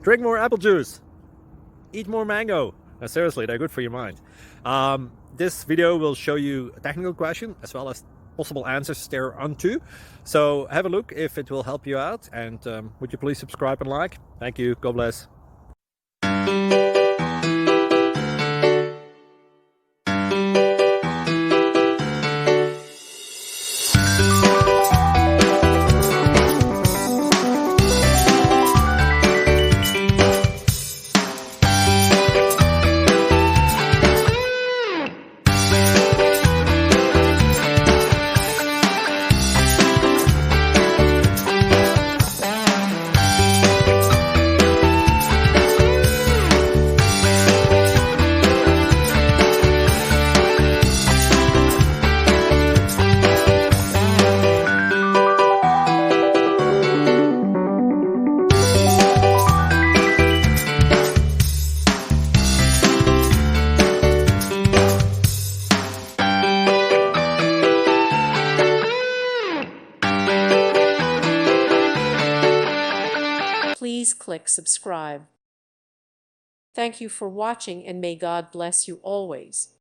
Drink more apple juice. Eat more mango. No, seriously, they're good for your mind. This video will show you a technical question as well as possible answers thereunto. So have a look if it will help you out, and would you please subscribe and like? Thank you. God bless. Please click subscribe. Thank you for watching, and may God bless you always.